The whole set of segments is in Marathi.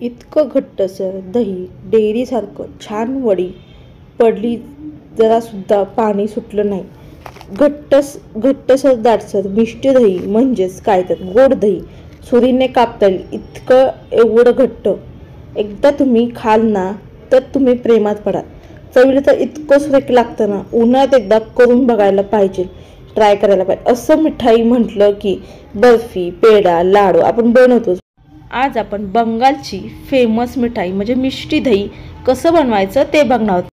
इतकं घट्टसर दही डेअरीसारखं छान वडी पडली, जरासुद्धा पाणी सुटलं नाही. घट्टसर दाटसर मिष्टी दही म्हणजेच काय तर गोड दही, सुरीने कापता येईल इतकं एवढं घट्ट. एकदा तुम्ही खाल ना तर तुम्ही प्रेमात पडाल. चवीला तर इतकं सुरेख लागतं ना, उन्हाळ्यात एकदा करून बघायला पाहिजे, ट्राय करायला पाहिजे. असं मिठाई म्हटलं की बर्फी, पेढा, लाडू आपण बनवतोच. आज आपण बंगालची फेमस मिठाई म्हणजे मिष्टी दही कसं बनवायचं ते बघणार आहोत.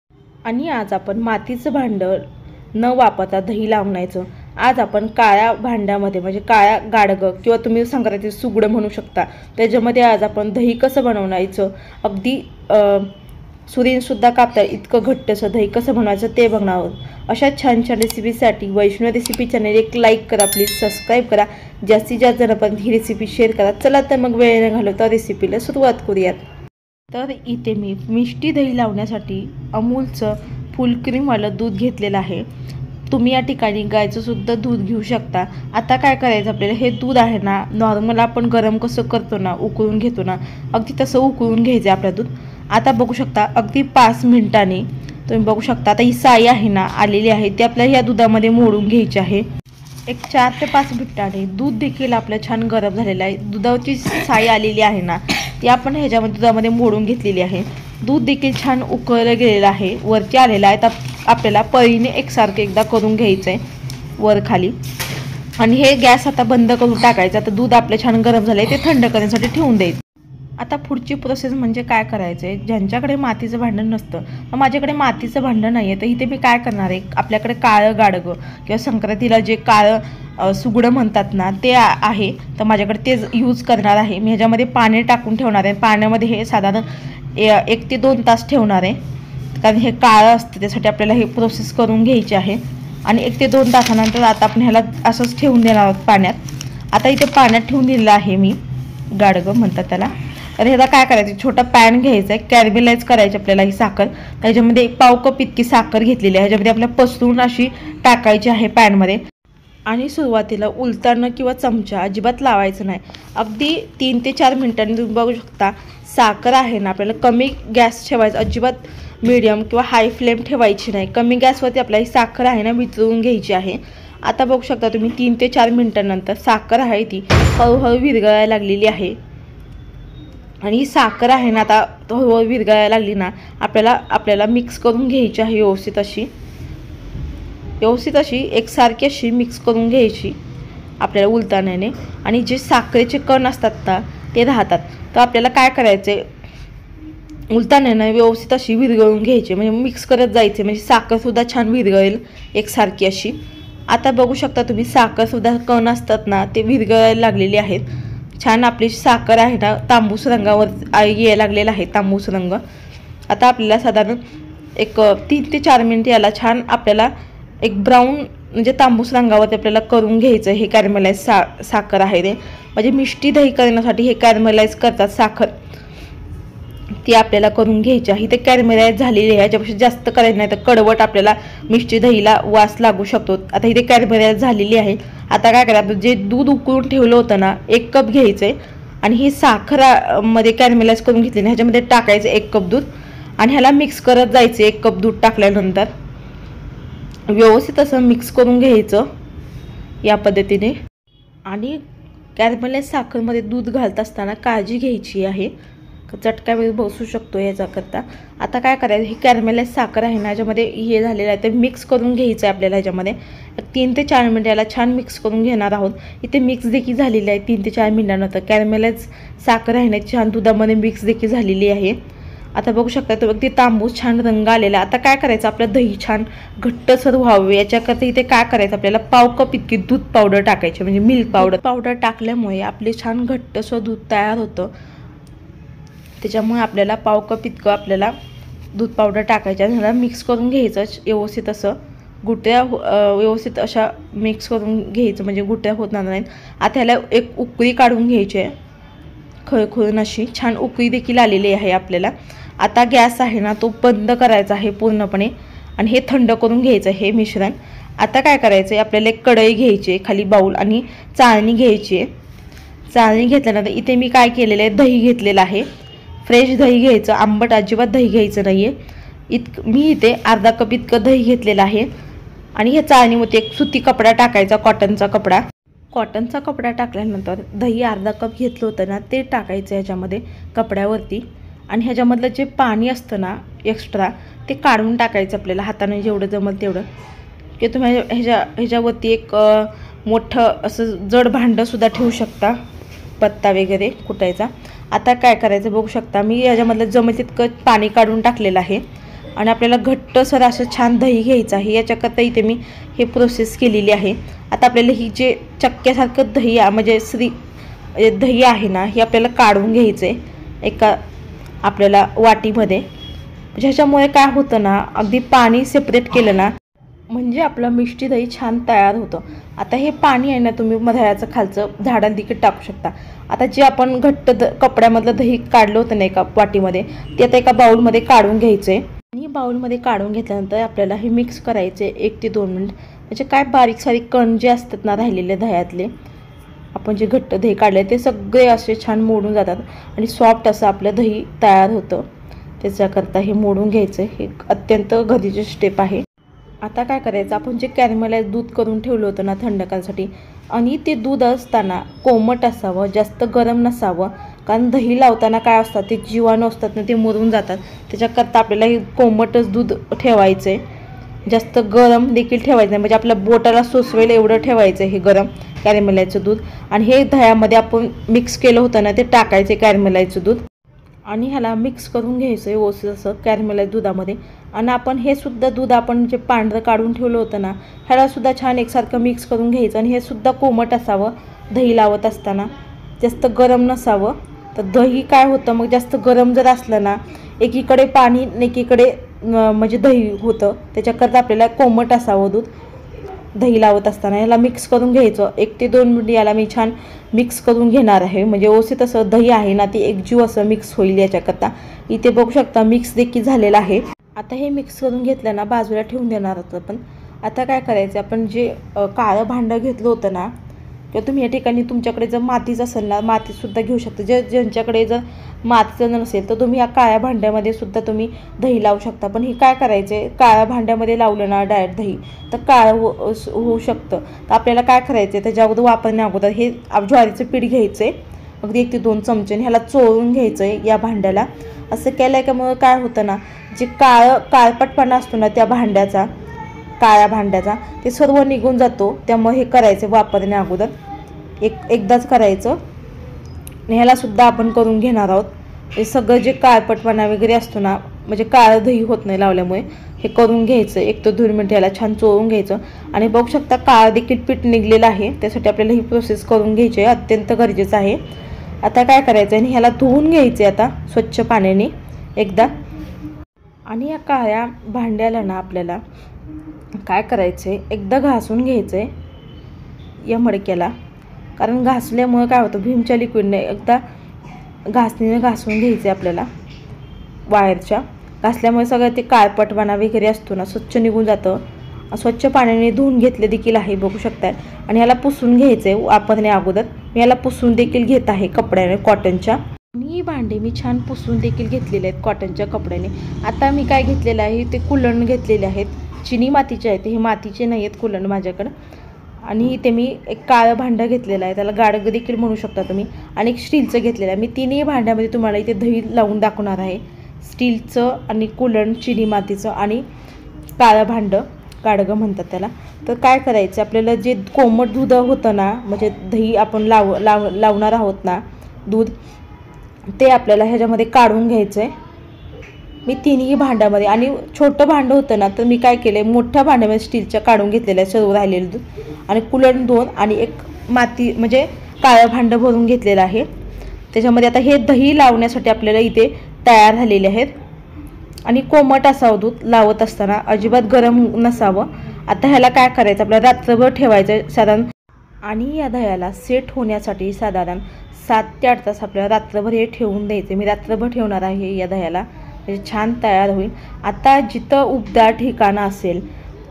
आणि आज आपण मातीचं भांडं न वापरता दही लावण्याचं. आज आपण काळ्या भांड्यामध्ये म्हणजे काळ्या गाडगं किंवा तुम्ही संक्रांती सुगडं म्हणू शकता, त्याच्यामध्ये आज आपण दही कसं बनवण्याचं, अगदी सुरीनसुद्धा कापता इतकं घट्टसं दही कसं बनवायचं ते बघणार आहोत. अशा छान छान रेसिपीसाठी वैष्णव रेसिपी चॅनल एक लाईक करा, प्लीज सबस्क्राईब करा, जास्तीत जास्त जणांपर्यंत ही रेसिपी शेअर करा. चला तर मग वेळ न घालवता रेसिपीला सुरुवात करूयात. तर इथे मी मिष्टी दही लावण्यासाठी अमूलचं फुल क्रीमवालं दूध घेतलेलं आहे. तुम्ही या ठिकाणी गायचं सुद्धा दूध घेऊ शकता. आता काय करायचं आपल्याला, हे दूध आहे ना नॉर्मल आपण गरम कसं करतो ना, उकळून घेतो ना, अगदी तसं उकळून घ्यायचं आपलं दूध. आता बघू शकता अगदी 5 मिनिटांनी तुम्ही बघू शकता आता ही साई आहे ना आलेली आहे, ती आपल्याला या दुधामध्ये मोडून घ्यायची आहे. एक 4 ते 5 मिनिटांनी दूध देखील आपलं छान गरम झालेलं आहे. दुधाची साई आलेली आहे ना ती आपण ह्याच्यामध्ये दुधामध्ये मोडून घेतलेली आहे. दूध देखील छान उकळलं गेलेलं आहे, वरती आलेलं आहे. तर आपल्याला पळीने एकसारखं एकदा करून घ्यायचं आहे वर खाली. आणि हे गॅस आता बंद करून टाकायचं. आता दूध आपलं छान गरम झालं आहे, ते थंड करण्यासाठी ठेवून द्यायचं. आता पुढची प्रोसेस म्हणजे काय करायचं आहे, ज्यांच्याकडे मातीचं भांडण नसतं, तर माझ्याकडे मातीचं भांडण नाही आहे, तर इथे मी काय करणार आहे, आपल्याकडे काळं गाडगं किंवा संक्रांतीला जे काळं सुगडं म्हणतात ना ते आहे, तर माझ्याकडे तेच यूज करणार आहे. मी ह्याच्यामध्ये पाणी टाकून ठेवणार आहे. पाण्यामध्ये हे साधारण 1 ते 2 तास ठेवणार आहे, कारण हे काळं असतं, त्यासाठी आपल्याला हे प्रोसेस करून घ्यायची आहे. आणि 1 ते 2 तासानंतर आता आपण ह्याला असंच ठेवून देणार आहोत पाण्यात. आता इथे पाण्यात ठेवून दिलेलं आहे मी, गाडगं म्हणतात त्याला. तर ह्याला काय करायचं, छोटा पॅन घ्यायचा आहे, कॅरमेलाइज करायची आपल्याला ही साखर. त्याच्यामध्ये 1 कप इतकी साखर घेतलेली आहे, ह्याच्यामध्ये आपल्याला पसरून अशी टाकायची आहे पॅनमध्ये. आणि सुरुवातीला उलतानं किंवा चमचा अजिबात लावायचं नाही. अगदी 3 ते 4 मिनिटांनी तुम्ही बघू शकता साखर आहे ना, आपल्याला कमी गॅस ठेवायचा, अजिबात मीडियम किंवा हाय फ्लेम ठेवायची नाही. कमी गॅसवरती आपल्याला ही साखर आहे ना वितळून घ्यायची आहे. आता बघू शकता तुम्ही 3 ते 4 मिनिटांनंतर साखर आहे ती हळूहळू विरघळायला लागलेली आहे. आणि ही साखर आहे ना आता हळूहळू विरघळायला लागली ना, आपल्याला मिक्स करून घ्यायची आहे व्यवस्थित अशी एकसारखी अशी मिक्स करून घ्यायची आपल्याला उलताण्याने. आणि जे साखरेचे कण असतात ना ते राहतात, तर आपल्याला काय करायचं आहे, उलताण्याने व्यवस्थित अशी विरघळून घ्यायची, म्हणजे मिक्स करत जायचे, म्हणजे साखरसुद्धा छान विरघळेल एकसारखी अशी. आता बघू शकता तुम्ही साखरसुद्धा कण असतात ना ते विरघळायला लागलेले आहेत. छान आपली साखर आहे ना तांबूस रंगावर यायला लागलेला आहे, तांबूस रंग. आता आपल्याला साधारण एक 3 ते 4 मिनिट याला छान आपल्याला एक ब्राऊन म्हणजे तांबूस रंगावरती आपल्याला करून घ्यायचं. हे कॅरमेलाइज साखर आहे ते, म्हणजे मिष्टी दही करण्यासाठी हे कॅरमेलाइज करतात साखर, ती आपल्याला करून घ्यायची आहे. ते कॅरमेलाइज झालेली आहे, याच्यापेक्षा जास्त करायचं नाही तर कडवट आपल्याला मिष्टी दहीला वास लागू शकतो. आता इथे कॅरमेलाइज झालेली आहे. आता काय करायचं, जे दूध उकळून ठेवलं होतं ना 1 कप घ्यायचं आहे, आणि ही साखरामध्ये कॅरमेलाइज करून घेतली ना ह्याच्यामध्ये टाकायचं 1 कप दूध, आणि ह्याला मिक्स करत जायचं. 1 कप दूध टाकल्यानंतर व्यवस्थित असं मिक्स करून घ्यायचं या पद्धतीने. आणि कॅरमेलाइज साखरमध्ये दूध घालत असताना काळजी घ्यायची आहे, चटका वेळ बसू शकतो याच्याकरता. आता काय करायचं, ही कॅरमेलाइज साखर आहे ना याच्यामध्ये हे झालेलं आहे, ते मिक्स करून घ्यायचं आहे आपल्याला. ह्याच्यामध्ये 3 ते 4 मिनिट याला छान मिक्स करून घेणार आहोत. इथे मिक्स देखील झालेली आहे 3 ते 4 मिनिटानंतर. कॅरमेलाइज साखर आहे ना छान दुधामध्ये मिक्स देखील झालेली आहे. आता बघू शकता तो अगदी तांबूस छान रंग आलेला. आता काय करायचं, आपलं दही छान घट्टसर व्हावं याच्याकरता इथे काय करायचं, आपल्याला 1 कप इतकी दूध पावडर टाकायची, म्हणजे मिल्क पावडर टाकल्यामुळे आपले छान घट्टसर दूध तयार होतं. त्याच्यामुळे आपल्याला 1 कप इतकं आपल्याला दूध पावडर टाकायचं आणि ह्याला मिक्स करून घ्यायचं व्यवस्थित. असं गुट्या व्यवस्थित अशा मिक्स करून घ्यायचं, म्हणजे गुट्या होणार नाहीत. आता ह्याला एक उकळी काढून घ्यायची आहे, खळखळून अशी छान उकळी देखील आलेली आहे आपल्याला. आता गॅस आहे ना तो बंद करायचा आहे पूर्णपणे, आणि हे थंड करून घ्यायचं हे मिश्रण. आता काय करायचं आहे, आपल्याला एक कढई घ्यायची आहे, खाली बाऊल, आणि चाळणी घ्यायची आहे. चाळणी घेतल्यानंतर इथे मी काय केलेलं आहे, दही घेतलेलं आहे. फ्रेश दही घ्यायचं, आंबट अजिबात दही घ्यायचं नाही आहे. मी इथे अर्धा कप इतकं दही घेतलेलं आहे. आणि ह्या चाळणीमध्ये एक सुती कपडा टाकायचा, कॉटनचा कपडा. कॉटनचा कपडा टाकल्यानंतर दही अर्धा कप घेतलं होतं ना ते टाकायचं ह्याच्यामध्ये कपड्यावरती. आणि ह्याच्यामधलं जे पाणी असतं ना एक्स्ट्रा ते काढून टाकायचं आपल्याला हाताने जेवढं जमल तेवढं. की तुम्ही ह्याच्यावरती एक मोठं असं जड भांडंसुद्धा ठेवू शकता, पत्ता वगैरे कुटायचा. आता काय करायचं बघू शकता, मी ह्याच्यामधलं जमेल तितकं पाणी काढून टाकलेलं आहे. आणि आपल्याला घट्टसर असं छान दही घ्यायचं आहे. याच्याकरता इथे मी हे प्रोसेस केलेली आहे. आता आपल्याला ही जे चक्क्यासारखं दही म्हणजे दही आहे ना हे आपल्याला काढून घ्यायचं आहे एका आपल्याला वाटीमध्ये. ह्याच्यामुळे काय होतं ना, अगदी पाणी सेपरेट केलं ना म्हणजे आपलं मिष्टी दही छान तयार होतं. आता हे पाणी आहे ना तुम्ही दह्याचं खालचं झाडाला देखील टाकू शकता. आता जे आपण घट्ट कपड्यामधलं दही काढलं होतं ना एका वाटीमध्ये ते आता एका बाउलमध्ये काढून घ्यायचं आहे. आणि बाउलमध्ये काढून घेतल्यानंतर आपल्याला हे मिक्स करायचे 1 ते 2 मिनिट. म्हणजे काय बारीक सारीक कण जे असतात ना राहिलेले दह्यातले, आपण जे घट्ट दही काढले ते सगळे असे छान मोडून जातात आणि सॉफ्ट असं आपलं दही तयार होतं. त्याच्याकरता हे मोडून घ्यायचं, हे अत्यंत गरजेची स्टेप आहे. आता काय करायचं, आपण जे कॅरमलाइज दूध करून ठेवलं होतं ना थंड करण्यासाठी, आणि ते दूध असताना कोमट असावं, जास्त गरम नसावं. कारण दही लावताना काय असतात ते जीवाणू असतात ना ते मरून जातात. त्याच्याकरता आपल्याला हे कोमटच दूध ठेवायचं आहे, जास्त गरम देखील ठेवायचं नाही. म्हणजे आपल्या बोटाला सोसवेल एवढं ठेवायचं आहे हे गरम कॅरमलाइजचं दूध. आणि हे दह्यामध्ये आपण मिक्स केलं होतं ना ते टाकायचं कॅरमलाइजचं दूध आणि ह्याला मिक्स करून घ्यायचं आहे ओस असं कॅरमलाइज दुधामध्ये. आणि आपण हे सुद्धा दूध आपण जे पांढरं काढून ठेवलं होतं ना ह्याला सुद्धा छान एकसारखं मिक्स करून घ्यायचं. आणि हे सुद्धा कोमट असावं दही लावत असताना, जास्त गरम नसावं. तर दही काय होतं मग जास्त गरम जर असलं ना एकीकडे पाणी एकीकडे म्हणजे दही होतं. त्याच्याकरता आपल्याला कोमट असावं दूध दही लावत असताना. याला मिक्स करून घ्यायचं 1 ते 2 मिनिट. याला मी छान मिक्स करून घेणार आहे म्हणजे ओसीत असं दही आहे ना ती एकजीव असं मिक्स होईल याच्याकरता. इथे बघू शकता मिक्स देखील झालेलं आहे. आता हे मिक्स करून घेतलं ना बाजूला ठेवून देणार होतं आपण. आता काय करायचं, आपण जे काळं भांडं घेतलं होतं ना किंवा तुम्ही या ठिकाणी तुमच्याकडे जर मातीचं असेल ना मातीसुद्धा घेऊ शकता. ज्यांच्याकडे जर मातीचं नसेल तर तुम्ही या काळ्या भांड्यामध्ये सुद्धा तुम्ही दही लावू शकता. पण हे काय करायचं आहे, काळ्या भांड्यामध्ये लावलं ना डायरेक्ट दही तर काळं होऊ शकतं. तर आपल्याला काय करायचं आहे, त्याच्या अगोदर वापरण्या अगोदर हे ज्वारीचं पीठ घ्यायचं आहे अगदी 1 ते 2 चमचे. ह्याला चोळून घ्यायचं आहे या भांड्याला. असं केलं की मग काय होतं ना, जे काळपटपणा असतो ना त्या भांड्याचा, काळ्या भांड्याचा, ते सर्व निघून जातो. त्यामुळे हे करायचं वापरण्या अगोदर एकदाच करायचं. आणि ह्याला सुद्धा आपण करून घेणार आहोत. हे सगळं जे काळपटपणा वगैरे असतो ना म्हणजे काळं दही होत नाही लावल्यामुळे, हे करून घ्यायचं 1 ते 2 मिनिट. याला छान चोळून घ्यायचं. आणि बघू शकता काळं देखील पीठ निघलेलं आहे. त्यासाठी आपल्याला ही प्रोसेस करून घ्यायची आहे, अत्यंत गरजेचं आहे. आता काय करायचं आणि ह्याला धुवून घ्यायचे आता स्वच्छ पाण्याने एकदा. आणि या काळ्या भांड्याला ना आपल्याला काय करायचं आहे, एकदा घासून घ्यायचं आहे या मडक्याला. कारण घासल्यामुळं काय होतं, भीमच्या लिक्विडने एकदा घासणीने घासून घ्यायचे आपल्याला. वायरच्या घासल्यामुळे सगळं ते काळपटपणा वगैरे असतो ना स्वच्छ निघून जातं. स्वच्छ पाण्याने धुवून घेतले देखील आहे बघू शकताय. आणि याला पुसून घ्यायचं आहे वापरण्या अगोदर. मी याला पुसून देखील घेत आहे कपड्याने कॉटनच्या. आणि ही भांडी मी छान पुसून देखील घेतलेले आहेत कॉटनच्या कपड्याने. आता मी काय घेतलेलं आहे, ते कुल्हण घेतलेले आहेत, चिनी मातीचे आहेत. हे मातीचे नाही आहेत कुल्हण माझ्याकडं. आणि इथे मी एक काळं भांडं घेतलेलं आहे, त्याला गाडगं देखील म्हणू शकता तुम्ही. आणि एक स्टीलचं घेतलेलं आहे. मी तिन्ही भांड्यामध्ये तुम्हाला इथे दही लावून दाखवणार आहे. स्टीलचं आणि कुल्हण चिनी मातीचं आणि काळं भांडं गाडगं म्हणतात त्याला. तर काय करायचं, आपल्याला जे कोमट दूध होतं ना म्हणजे दही आपण लावणार आहोत ना दूध, ते आपल्याला ह्याच्यामध्ये काढून घ्यायचं आहे. मी तिन्ही भांड्यामध्ये. आणि छोटं भांडं होतं ना तर मी काय केलं आहे, मोठ्या भांड्यामध्ये स्टीलच्या काढून घेतलेलं आहे सर्व राहिलेलं दूध. आणि कुल्हण 2 आणि एक माती म्हणजे काळं भांडं भरून घेतलेलं आहे. त्याच्यामध्ये आता हे दही लावण्यासाठी आपल्याला इथे तयार झालेले आहेत. आणि कोमट असावं दूध लावत असताना, अजिबात गरम नसावं. आता ह्याला काय करायचं, आपल्याला रात्रभर ठेवायचं साधारण. आणि या दह्याला सेट होण्यासाठी साधारण 7 ते 8 तास आपल्याला रात्रभर हे ठेवून द्यायचे. मी रात्रभर ठेवणार आहे या दह्याला, म्हणजे छान तयार होईल. आता जिथं उबदार ठिकाण असेल,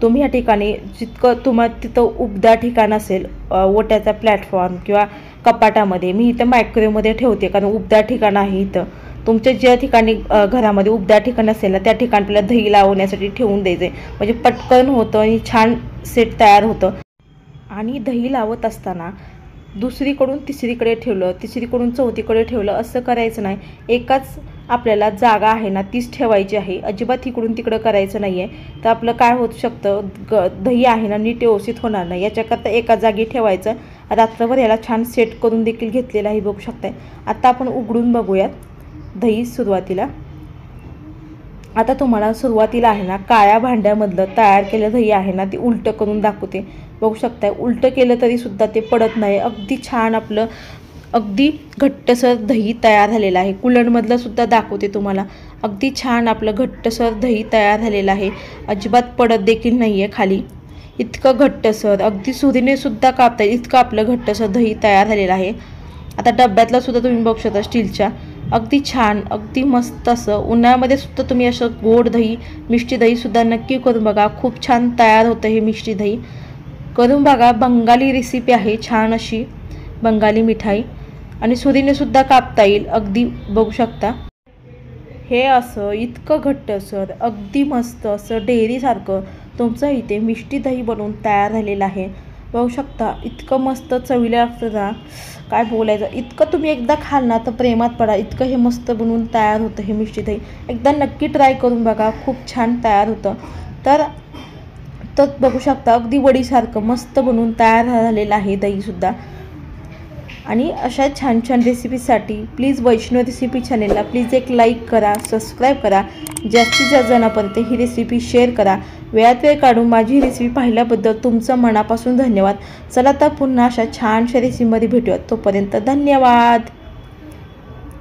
तुम्ही या ठिकाणी जितकं तिथं उबदार ठिकाण असेल, ओट्याचा प्लॅटफॉर्म किंवा कपाटामध्ये, मी इथं मायक्रोवेव्हमध्ये ठेवते कारण उबदार ठिकाण आहे इथं. तुमच्या ज्या ठिकाणी घरामध्ये उबदार ठिकाण असेल ना त्या ठिकाणी आपल्याला दही लावण्यासाठी ठेवून द्यायचे, म्हणजे पटकन होतं आणि छान सेट तयार होतं. आणि दही लावत असताना दुसरीकडून तिसरीकडे ठेवलं, तिसरीकडून चौथीकडे ठेवलं असं करायचं नाही. एकाच आपल्याला जागा आहे ना तीच ठेवायची आहे, अजिबात इकडून तिकडं करायचं नाही आहे. तर आपलं काय होऊ शकतं, दही आहे ना नीट व्यवस्थित होणार नाही. याच्याकरता एका जागी ठेवायचं. रात्रभर याला छान सेट करून देखील घेतलेलं आहे, बघू शकताय. आता आपण उघडून बघूयात दही. सुरुवातीला आता तुम्हाला सुरुवातीला आहे ना काळ्या भांड्यामधलं तयार केलेलं दही आहे ना ते उलटं करून दाखवते, बघू शकताय. उलटं केलं तरीसुद्धा ते पडत नाही. अगदी छान आपलं अगदी घट्टसर दही तयार झालेलं आहे. कुलरमधलं सुद्धा दाखवते तुम्हाला. अगदी छान आपलं घट्टसर दही तयार झालेलं आहे, अजिबात पडत देखील नाही आहे खाली. इतकं घट्टसर अगदी सुरीने सुद्धा कापता येईल इतकं आपलं घट्टसर दही तयार झालेलं आहे. आता डब्यातलं सुद्धा तुम्ही बघू शकता स्टीलच्या, अगदी छान अगदी मस्त असं. उन्हाळ्यामध्ये सुद्धा तुम्ही असं गोड दही मिष्टी दहीसुद्धा नक्की करून बघा, खूप छान तयार होतं हे मिष्टी दही. करून बघा. बंगाली रेसिपी आहे, छान अशी बंगाली मिठाई, आणि सुरीने सुद्धा कापता येईल. अगदी बघू शकता हे असं इतकं घट्टसर अगदी मस्त असं डेअरीसारखं तुमचं इथे मिष्टी दही बनवून तयार झालेलं आहे, बघू शकता. इतकं मस्त चवीला लागतं ना, काय बोलायचं. इतकं तुम्ही एकदा खाल ना तर प्रेमात पडा. इतकं हे मस्त बनवून तयार होतं हे मिष्टी दही. एकदा नक्की ट्राय करून बघा, खूप छान तयार होतं. तर बघू शकता अगदी वडीसारखं मस्त बनवून तयार झालेलं आहे दहीसुद्धा. आणि अशा छान छान रेसिपीसाठी प्लीज वैष्णव रेसिपी चॅनेलला प्लीज एक लाईक करा, सबस्क्राईब करा, जास्तीत जास्त जणांपर्यंत ही रेसिपी शेअर करा. वेळात वेळ काढून माझी रेसिपी पाहिल्याबद्दल तुमचं मनापासून धन्यवाद. चला तर पुन्हा अशा छानशा रेसिपीमध्ये भेटूयात. तोपर्यंत धन्यवाद.